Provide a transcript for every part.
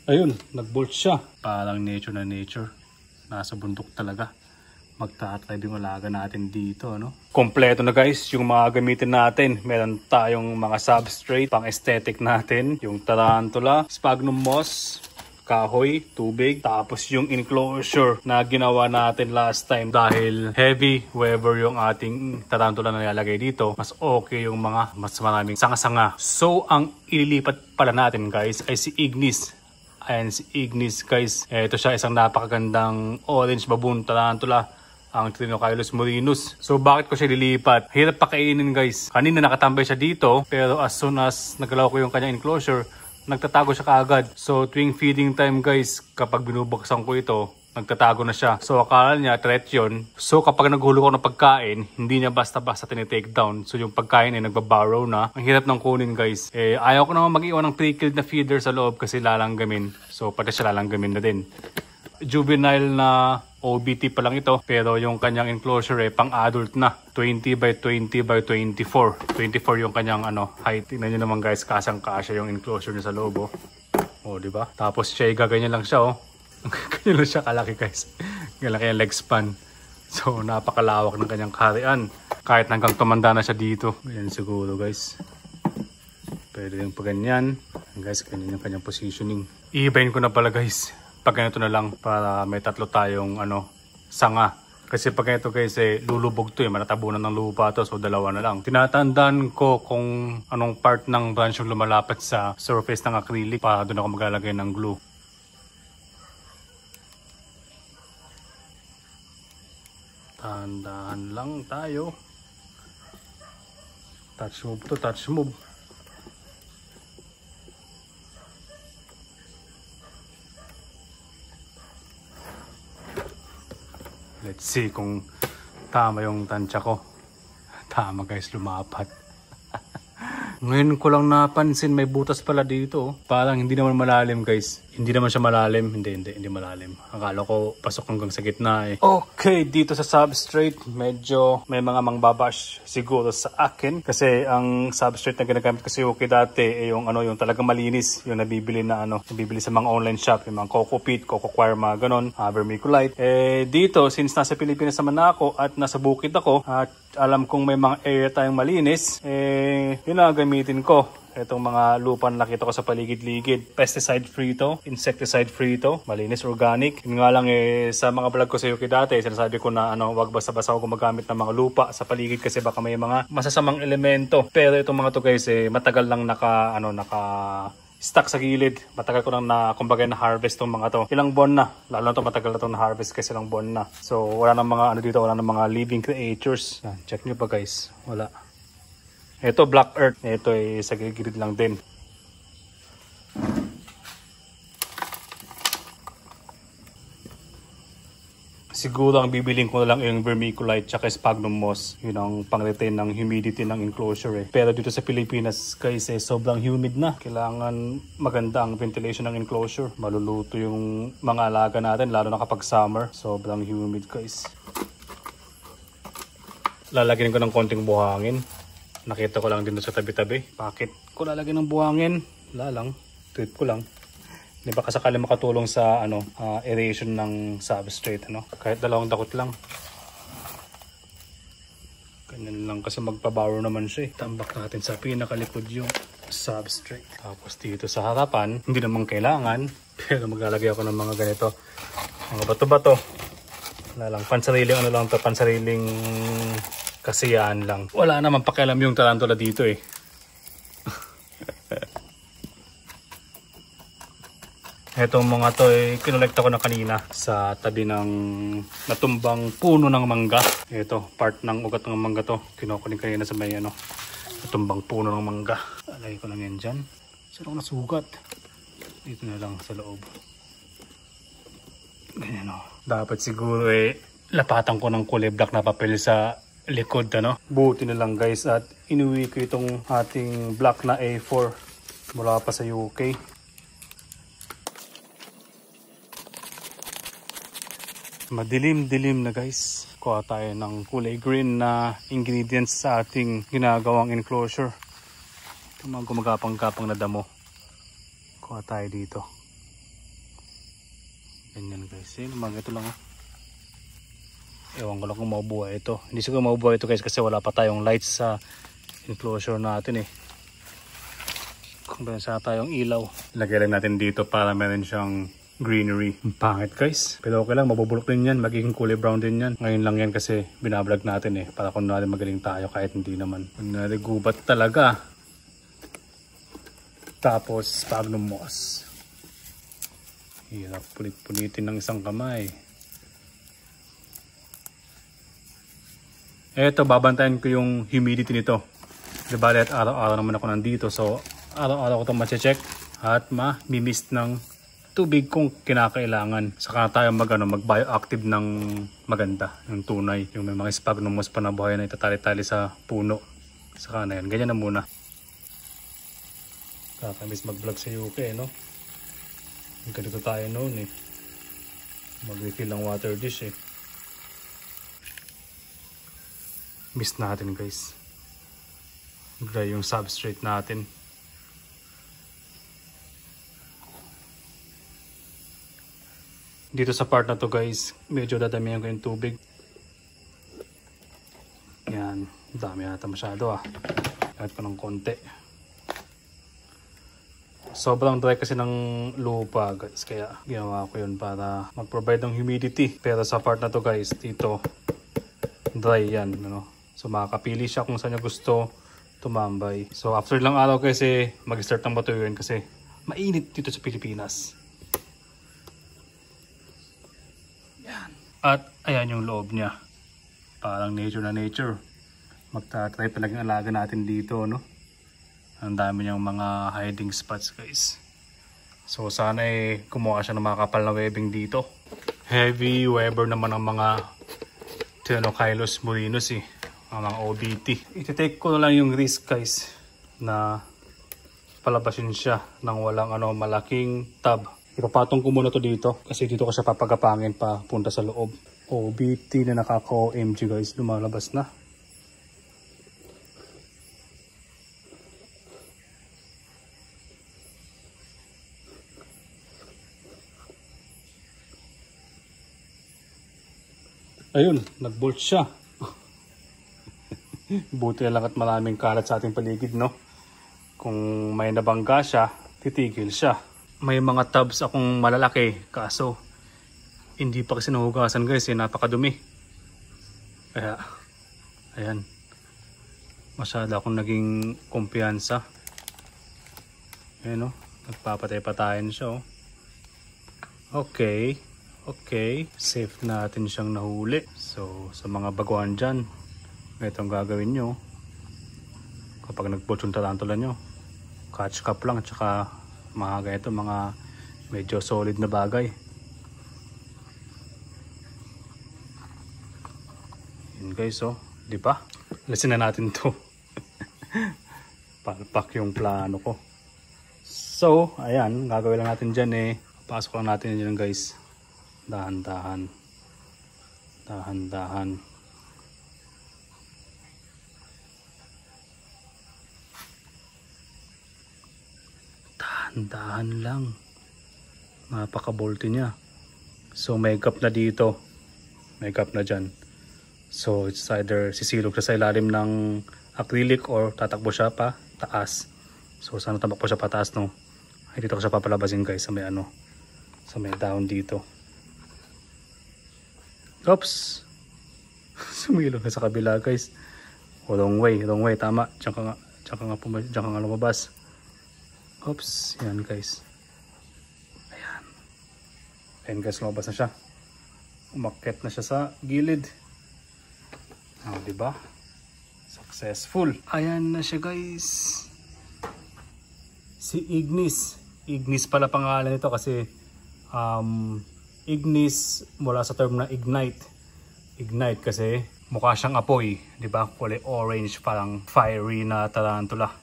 Ayun, nag-bolt siya. Parang nature na nature. Nasa bundok talaga. Magta-try yung alaga natin dito, ano? Kompleto na guys yung mga gamitin natin. Meron tayong mga substrate, pang aesthetic natin. Yung tarantula, sphagnum moss, kahoy, tubig, tapos yung enclosure na ginawa natin last time dahil heavy weber yung ating tarantula na nilalagay dito. Mas okay yung mga mas maraming sanga-sanga. So, ang ililipat pala natin guys ay si Ignis. Ayan si Ignis guys. Ito siya isang napakagandang orange baboon tarantula. Ang Trinocylus murinus. So bakit ko siya lilipat? Hirap pakainin guys. Kanina nakatambay siya dito. Pero as soon as nagalaw ko yung kanyang enclosure, nagtatago siya kaagad. So tuwing feeding time guys, kapag binubuksan ko ito, nagtatago na siya. So akala niya threat yun. So kapag naghulog ako ng pagkain, hindi niya basta-basta tinitake down. So yung pagkain ay nagbabarrow na. Ang hirap ng kunin guys. Ayaw ko naman mag-iwan ng pre-killed na feeder sa loob kasi lalanggamin. So pati siya lalanggamin na din. Juvenile na OBT pa lang ito. Pero yung kanyang enclosure pang adult na. 20 by 20 by 24. 24 yung kanyang height. Tingnan nyo naman guys, kasang-kasya yung enclosure niya sa loob. Oh, diba? Tapos siya gaganyan lang siya ganyan lang siya kalaki guys. Galaki ang leg span. So napakalawak ng kanyang kaharian. Kahit hanggang tumanda na siya dito. Ganyan siguro guys. Pwede yung paganyan. Guys, ganyan yung kanyang positioning. I-ibahin ko na pala guys. Pag ganito na lang para may tatlo tayong sanga. Kasi pag ganito guys lulubog to manatabunan ng lupa to. So dalawa na lang. Tinatandaan ko kung anong part ng branch yung lumalapit sa surface ng acrylic para doon ako maglalagay ng glue. Tandaan lang tayo. Touch move to touch move. Let's see kung tama yung tansya ko. Tama guys, lumapat. Ngayon ko lang napansin may butas pala dito. Parang hindi naman malalim guys. Hindi naman siya malalim. Hindi malalim. Akala ko pasok hanggang sa gitna Okay, dito sa substrate, medyo may mga mangbabash siguro sa akin. Kasi ang substrate na ginagamit ko sa Yuki dati yung yung talagang malinis. Yung nabibili na nabibili sa mga online shop. Yung mga Coco Pit, Coco Choir, mga ganon. Vermiculite. Dito, since nasa Pilipinas naman ako at nasa bukid ako, at alam kong may mga area tayong malinis, gamitin ko. Itong mga lupa na nakita ko sa paligid-ligid. Pesticide free to, insecticide free to, malinis, organic. Yun nga lang sa mga vlog ko sa Yuki dati, sinasabi ko na wag basta-basta ako gumagamit ng mga lupa sa paligid kasi baka may mga masasamang elemento. Pero itong mga to guys matagal lang naka stock sa gilid. Matagal ko lang kumbaga na harvest tong mga to. Ilang buwan na. Lalo na to matagal na to na harvest kasi ilang buwan na. So wala nang mga dito, wala nang mga living creatures. Yan, check nyo pa guys. Wala. Ito black earth. Ito ay sa gilid lang din. Siguro ang bibiling ko na lang yung vermiculite tsaka sphagnum moss. Yun ang pang-retain ng humidity ng enclosure Pero dito sa Pilipinas guys sobrang humid na. Kailangan maganda ang ventilation ng enclosure. Maluluto yung mga alaga natin lalo na kapag summer. Sobrang humid guys. Lalagyan ko ng konting buhangin. Nakita ko lang din sa tabi-tabi. Bakit ko lalagyan ng buhangin? Wala lang. Trip ko lang. Di ba kasakali makatulong sa aeration ng substrate kahit dalawang dakot lang. Ganyan lang kasi magpabower naman siya Tambak natin sa pinakalikod yung substrate. Tapos dito sa harapan, hindi naman kailangan. Pero maglalagay ako ng mga ganito. Mga bato-bato. Wala lang. Pansariling lang to. Pansariling kasiyahan lang. Wala naman pakialam yung tarantula dito Etong mga to kinolekta ko na kanina sa tabi ng natumbang puno ng mangga. Ito, part ng ugat ng mangga to. Kinukunin kanina sa may natumbang puno ng mangga. Alay ko lang yan dyan. Saan ako nasugat? Dito na lang sa loob. Ganyan Dapat siguro lapatan ko ng kulay black na papel sa likod Buti na lang guys at inuwi ko itong ating black na A4 mula pa sa UK. Madilim-dilim na guys. Kuha tayo ng kulay green na ingredients sa ating ginagawang Ganyan guys. Mga ito lang oh. Ewan ko lang kung mabubuhay ito. Hindi siguro mabubuhay ito guys kasi wala pa tayong lights sa enclosure natin eh. Kung meron sana tayong ilaw. Lagay lang natin dito para meron siyang greenery. Pangit guys. Pero okay lang, mabubulok din yan. Magiging kulay brown din yan. Ngayon lang yan kasi binablog natin eh. Para kung natin magaling tayo kahit hindi naman. Kunyari gubat talaga. Tapos sphagnum moss. Hirap punit-punitin ng isang kamay. Eto, babantayan ko yung humidity nito. Diba at araw-araw naman ako nandito. So araw-araw ko ito ma-check at ma-mist ng tubig kung kinakailangan. Saka tayo mag-bioactive ng maganda, yung tunay, yung may mga sphagnum moss pa na buhay na itatali-tali sa puno. Saka na yan, ganyan na muna. Kakamiss mag-vlog sa UK, no? Ganito tayo noon eh. Mag-refill ng water dish eh. Miss natin guys. Dry yung substrate natin. Dito sa part na to guys, medyo dadamihan ko yung tubig. Yan, dami yata masyado ah. Kahit pa ng konti. Sobrang dry kasi ng lupa guys, kaya ginawa ko yun para mag-provide ng humidity. Pero sa part na to guys, dito dry yan, ano? So makakapili siya kung saan niya gusto tumambay. So after lang araw kasi mag-start ng matuyuin kasi mainit dito sa Pilipinas. At ayan yung loob niya. Parang nature na nature. Magta-try pa naging alaga natin dito, no? Ang dami niyang mga hiding spots, guys. So sana kumuha siya ng mga kapal na webbing dito. Heavy Weber naman ang mga Tenochilus murinus eh. Ang mga OBT. Iti-take ko na lang yung risk, guys, na palabasin siya ng walang malaking tub. Ipapatong ko muna to dito kasi dito ko siya papagapangin pa punta sa loob. OBT na nakaka-OMG guys, lumalabas na. Ayun, nag-bolt siya. Buti na lang at maraming kalat sa ating paligid, no? Kung may nabangga siya, titigil siya. May mga tubs akong malalaki, kaso hindi pa kasi nahugasan guys, napakadumi. Kaya, ayan. Masyado akong naging kumpiyansa. Ayan o, nagpapatay-patayin siya o. Okay, okay. Safe natin siyang nahuli. So, sa mga baguhan dyan, ito ang gagawin nyo. Kapag nag-bolt yung tarantula nyo, catch cup lang, tsaka mga ganito, mga medyo solid na bagay. Yun guys, oh, di ba? Alisin na natin to. Palpak yung plano ko. So, ayan, gagawin lang natin dyan pasok lang natin dyan guys. Dahan-dahan. Dahan-dahan. Dahan lang. Napaka-bolty niya. So may gap na dito. May gap na dyan. So it's either sisilog siya sa ilalim ng acrylic or tatakbo siya pa taas. So sana tamakbo siya pataas, no? Ay, dito ko siya papalabasin guys sa may sa may down dito. Oops. Sumilog na sa kabila guys. Wrong way, tama. Diyan ka nga lumabas. Oops, yan guys. Ayan. Ayan guys, lumabas na siya. Umakyat na siya sa gilid. Diba? Successful. Ayan na siya guys. Si Ignis. Ignis pala pangalan nito kasi Ignis mula sa term na ignite. Ignite kasi mukha siyang apoy. Diba? Kulay orange, parang fiery na tarantula.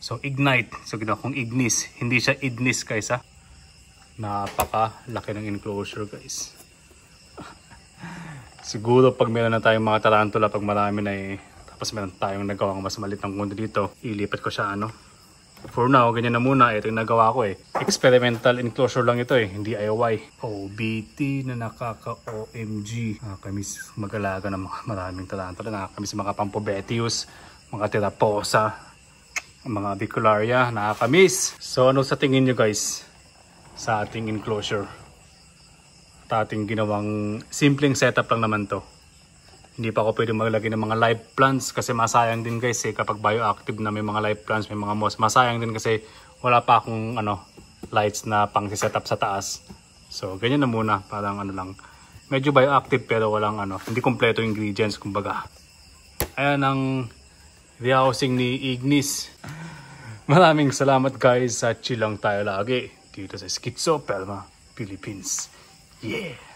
So ignite, so ginawa kong Ignis, hindi siya Ignis guys ha. Napaka-laki ng enclosure guys. Siguro pag meron na tayong mga tarantula, pag marami na tapos meron tayong nagawang mas maliit ng kundo dito, ilipat ko siya For now, ganyan na muna. Ito yung nagawa ko eh. Experimental enclosure lang ito eh, hindi IOI. OBT na nakaka-OMG. Nakakamiss mag-alaga ng mga maraming tarantula. Nakakamiss mga Pampobetius, mga Tiraposa, mga Bicularia. Nakakamiss. So ano sa tingin nyo guys sa ating enclosure? At ating ginawang simpleng setup lang naman to. Hindi pa ako pwede maglagay ng mga live plants kasi masayang din guys eh, kapag bioactive na may mga live plants, may mga moss. Masayang din kasi wala pa akong lights na pang setup sa taas. So ganyan na muna, parang lang. Medyo bioactive pero walang hindi kompleto ingredients kumbaga. Ayan ang rehousing ni Ignis. Maraming salamat guys, at chill lang tayo lagi dito sa Schizopelma, Philippines. Yeah!